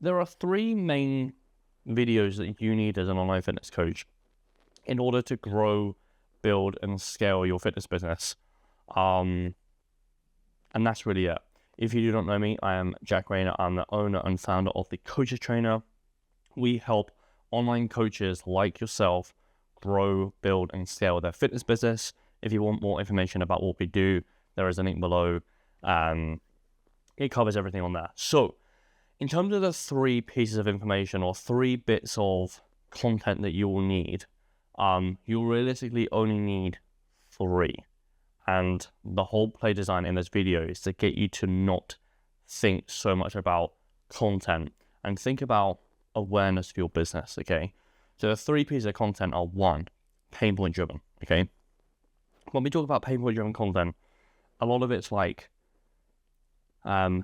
there are three main videos that you need as an online fitness coach in order to grow, build, and scale your fitness business. And that's really it. If you do not know me, I am Jack Rayner. I'm the owner and founder of The Coaches Trainer. We help online coaches like yourself grow, build, and scale their fitness business. If you want more information about what we do, there is a link below. It covers everything on there. So, in terms of the three pieces of information or three bits of content that you will need, you'll realistically only need three. And the whole play design in this video is to get you to not think so much about content and think about awareness for your business, okay? So the three pieces of content are: one, pain point driven, okay? When we talk about pain point driven content, a lot of it's like, when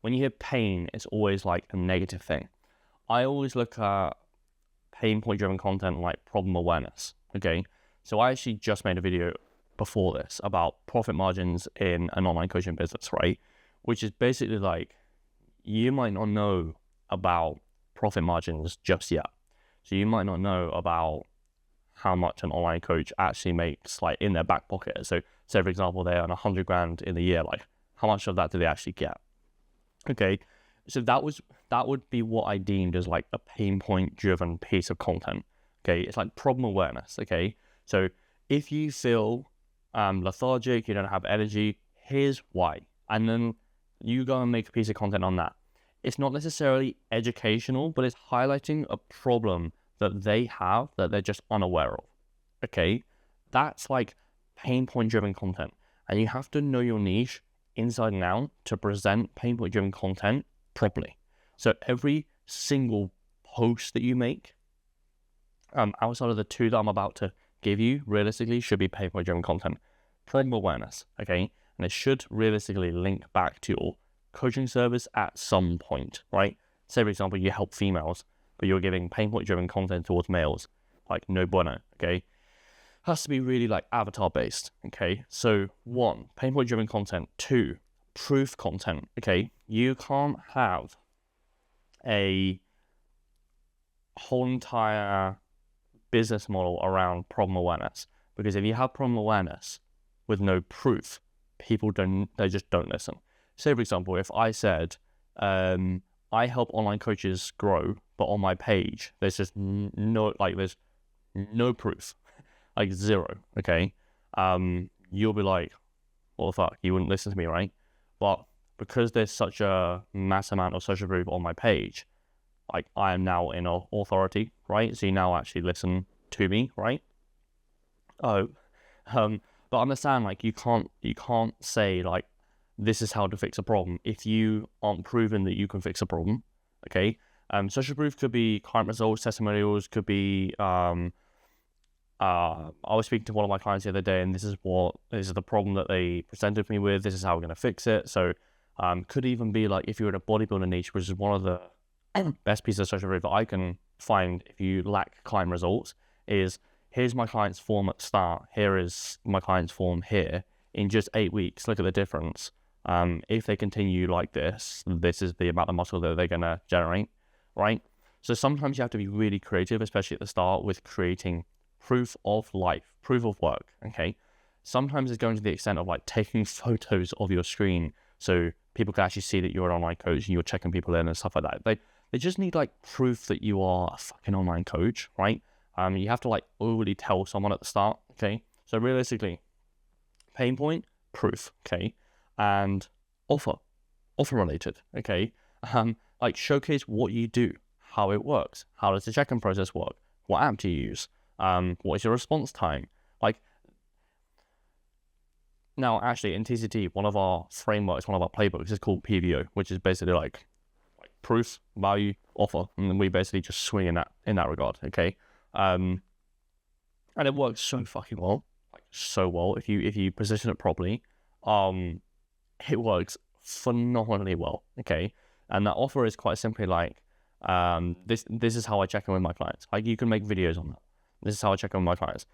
you hear pain, it's always like a negative thing. I always look at pain point driven content like problem awareness, okay? So I actually just made a video before this about profit margins in an online coaching business, right? Which is basically like, you might not know about profit margins just yet. So you might not know about how much an online coach actually makes, like, in their back pocket. So say, for example, they earn 100 grand in a year, like, how much of that do they actually get? Okay, so that would be what I deemed as like a pain point driven piece of content. Okay, it's like problem awareness. Okay, so if you feel lethargic, you don't have energy, here's why, and then you go and make a piece of content on that. It's not necessarily educational, but it's highlighting a problem that they have that they're just unaware of. Okay, that's like pain point driven content, and you have to know your niche inside and out to present pain point driven content properly. So every single post that you make, outside of the two that I'm about to give you, realistically should be pain point driven content. Problem awareness, okay? And it should realistically link back to your coaching service at some point, right? Say, for example, you help females, but you're giving pain point driven content towards males, like no bueno, okay? Has to be really like avatar based, okay? So one, pain point driven content. Two, proof content, okay? You can't have a whole entire business model around problem awareness, because if you have problem awareness with no proof, they just don't listen. Say, for example, if I said, I help online coaches grow, but on my page, there's just there's no proof. Like zero, okay? You'll be like, what the fuck? You wouldn't listen to me, right? But because there's such a mass amount of social proof on my page, like, I am now in authority, right? So you now actually listen to me, right? But understand, like, you can't say, like, this is how to fix a problem if you aren't proven that you can fix a problem, okay? Social proof could be client results, testimonials, could be, I was speaking to one of my clients the other day, and this is the problem that they presented me with. This is how we're going to fix it. So, could even be like, if you're in a bodybuilding niche, which is one of the best pieces of social proof that I can find if you lack client results, is here's my client's form at the start. Here is my client's form here. In just 8 weeks, look at the difference. If they continue like this, this is the amount of muscle that they're going to generate, right? So sometimes you have to be really creative, especially at the start, with creating proof of life, proof of work, okay? Sometimes it's going to the extent of like taking photos of your screen so people can actually see that you're an online coach and you're checking people in and stuff like that. They just need like proof that you are a fucking online coach, right? You have to like overly tell someone at the start, okay? So realistically, pain point, proof, okay? And offer related, okay? Like, showcase what you do, how it works, how does the check-in process work, what app do you use, what is your response time? Like, now actually in TCT, one of our frameworks, one of our playbooks is called PVO, which is basically like proof, value, offer, and then we basically just swing in that regard, okay? And it works so fucking well, like so well. If you position it properly, it works phenomenally well, okay? And that offer is quite simply like, this is how I check in with my clients. Like, you can make videos on that. This is how I check in with my clients.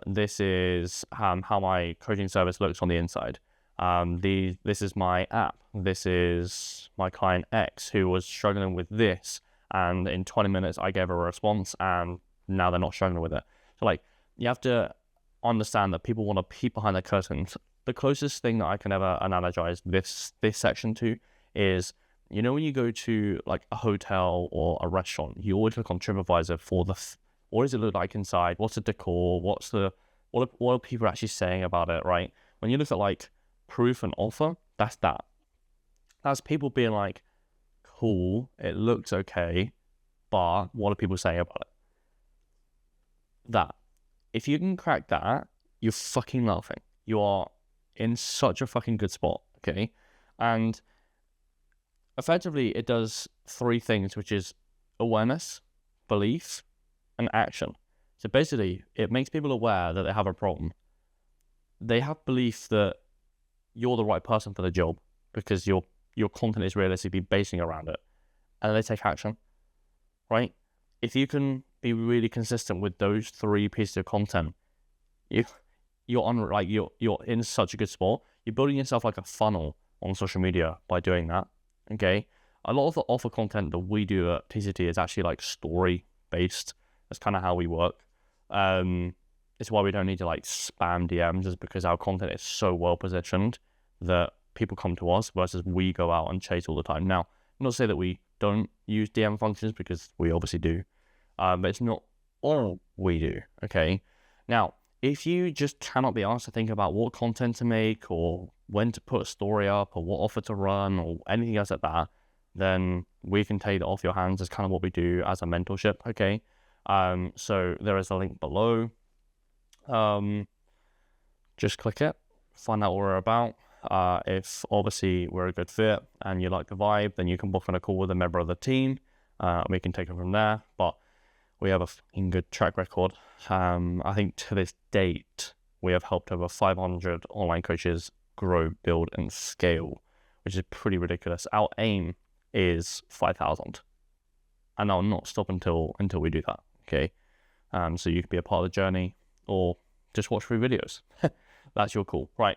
This is how my coaching service looks on the inside. This is my app. This is my client X who was struggling with this, and in 20 minutes I gave a response, and now they're not struggling with it. So like, you have to understand that people want to peek behind the curtains. The closest thing that I can ever analogize this section to is, you know, when you go to like a hotel or a restaurant, you always look on TripAdvisor for what does it look like inside? What's the decor? What are people actually saying about it, right? When you look at like proof and offer, that's that. That's people being like, cool, it looks okay, but what are people saying about it? That. If you can crack that, you're fucking laughing. You are in such a fucking good spot, okay? And effectively, it does three things, which is awareness, belief, and action. So basically, it makes people aware that they have a problem. They have belief that you're the right person for the job because your content is realistically basing around it, and they take action, right? If you can be really consistent with those three pieces of content, you're in such a good spot. You're building yourself like a funnel on social media by doing that. Okay, a lot of the offer content that we do at TCT is actually like story based. That's kind of how we work. It's why we don't need to like spam DMs, is because our content is so well positioned that people come to us versus we go out and chase all the time. Now, not to say that we don't use DM functions, because we obviously do, but it's not all we do. Okay, now if you just cannot be asked to think about what content to make or when to put a story up or what offer to run or anything else like that, then we can take it off your hands. Is kind of what we do as a mentorship. Okay, so there is a link below. Just click it, find out what we're about. If obviously we're a good fit and you like the vibe, then you can book on a call with a member of the team. We can take it from there. But we have a fucking good track record. I think to this date, we have helped over 500 online coaches grow, build, and scale, which is pretty ridiculous. Our aim is 5,000, and I'll not stop until we do that. Okay, so you can be a part of the journey or just watch 3 videos. That's your call, right?